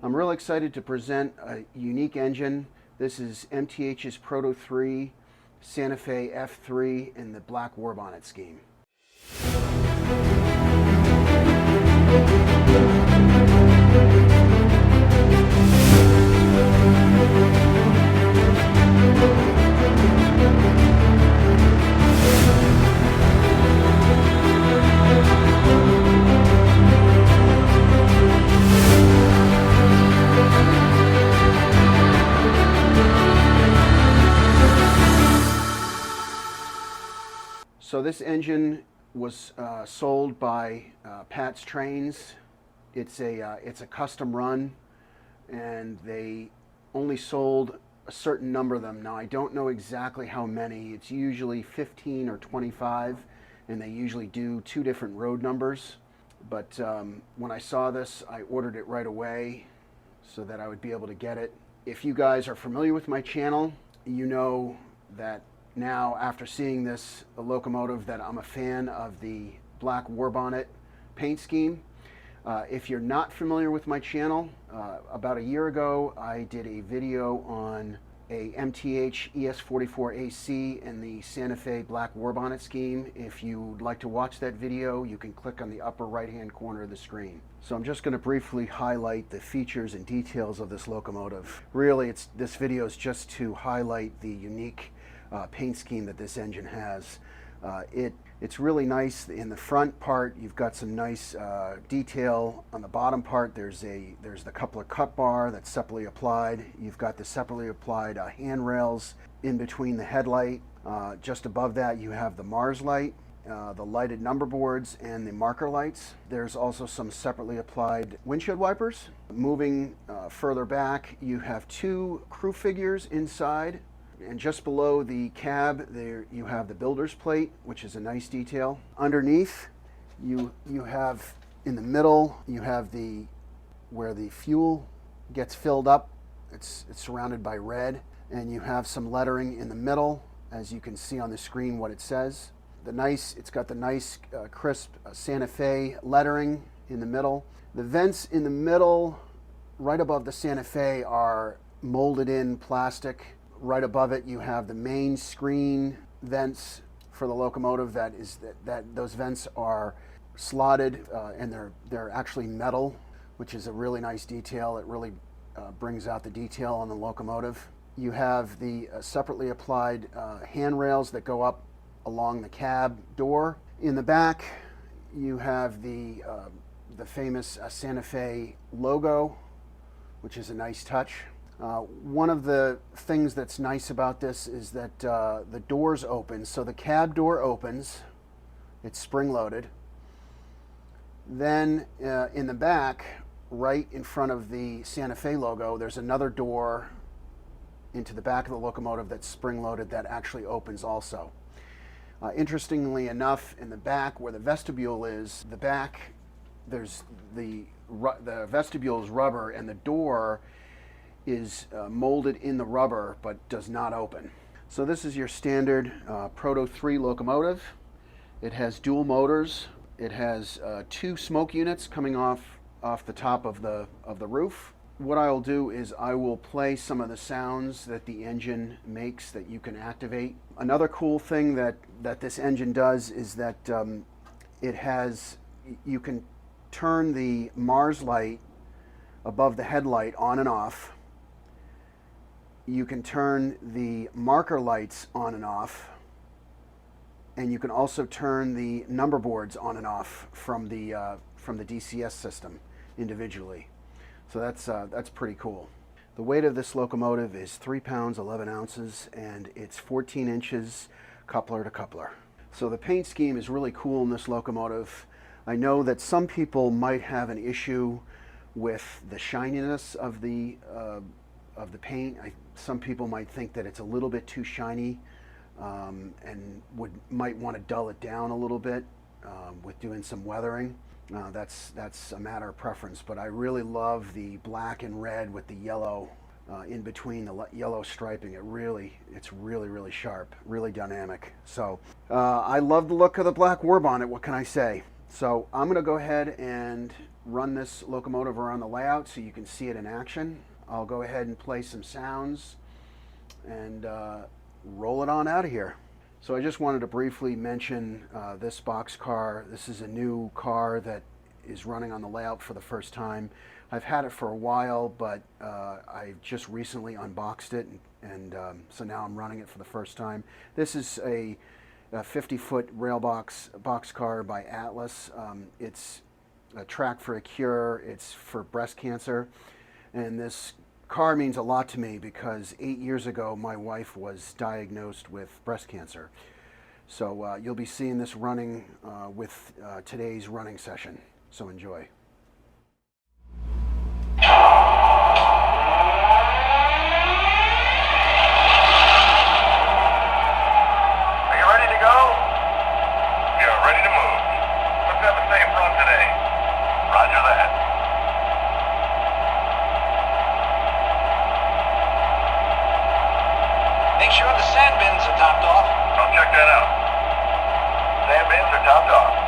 I'm real excited to present a unique engine. This is MTH's Proto 3 Santa Fe F-3 in the black Warbonnet scheme. So this engine was sold by Pat's Trains. It's a custom run, and they only sold a certain number of them. Now I don't know exactly how many. It's usually 15 or 25, and they usually do 2 different road numbers. But when I saw this, I ordered it right away so that I would be able to get it. If you guys are familiar with my channel, you know that now, after seeing this locomotive, that I'm a fan of the black Warbonnet paint scheme. If you're not familiar with my channel, about a year ago I did a video on a MTH ES44 AC in the Santa Fe black Warbonnet scheme. If you would like to watch that video, you can click on the upper right hand corner of the screen. So I'm just going to briefly highlight the features and details of this locomotive. Really, this video is just to highlight the unique paint scheme that this engine has. It's really nice. In the front part, you've got some nice detail. On the bottom part, there's the coupler cut bar that's separately applied. You've got the separately applied handrails in between the headlight. Just above that, you have the Mars light, the lighted number boards, and the marker lights. There's also some separately applied windshield wipers. Moving further back, you have 2 crew figures inside. And just below the cab, there you have the builder's plate, which is a nice detail. Underneath, you have, in the middle, you have where the fuel gets filled up. It's surrounded by red, and you have some lettering in the middle, as you can see on the screen what it says. It's got the nice crisp Santa Fe lettering in the middle. The vents in the middle, right above the Santa Fe, are molded in plastic. Right above it, you have the main screen vents for the locomotive. Those vents are slotted, and they're actually metal, which is a really nice detail. It really brings out the detail on the locomotive. You have the separately applied handrails that go up along the cab door. In the back, you have the famous Santa Fe logo, which is a nice touch. One of the things that's nice about this is that the doors open. So the cab door opens, it's spring-loaded. Then in the back, right in front of the Santa Fe logo, there's another door into the back of the locomotive that's spring-loaded that actually opens also. Interestingly enough, in the back where the vestibule is, the vestibule is rubber, and the door is molded in the rubber but does not open. So this is your standard Proto 3 locomotive. It has dual motors. It has 2 smoke units coming off the top of the roof. What I'll do is I will play some of the sounds that the engine makes that you can activate. Another cool thing that this engine does is that you can turn the Mars light above the headlight on and off. You can turn the marker lights on and off, and you can also turn the number boards on and off from the DCS system individually. So that's pretty cool. The weight of this locomotive is 3 pounds 11 ounces, and it's 14 inches coupler to coupler. So the paint scheme is really cool in this locomotive. I know that some people might have an issue with the shininess of the paint. Some people might think that it's a little bit too shiny, and might want to dull it down a little bit with doing some weathering. That's a matter of preference, but I really love the black and red with the yellow in between, the yellow striping. It's really sharp, really dynamic. So I love the look of the black Warbonnet. What can I say? So I'm going to go ahead and run this locomotive around the layout so you can see it in action. I'll go ahead and play some sounds and roll it on out of here. So I just wanted to briefly mention this boxcar. This is a new car that is running on the layout for the first time. I've had it for a while, but I just recently unboxed it, and so now I'm running it for the first time. This is a 50-foot rail boxcar by Atlas. It's a track for a cure. It's for breast cancer, and this car means a lot to me because 8 years ago my wife was diagnosed with breast cancer. So you'll be seeing this running with today's running session. So enjoy. Are you ready to go? Yeah, ready to move. Let's have a safe run today. Roger that. Make sure the sand bins are topped off. I'll check that out. Sand bins are topped off.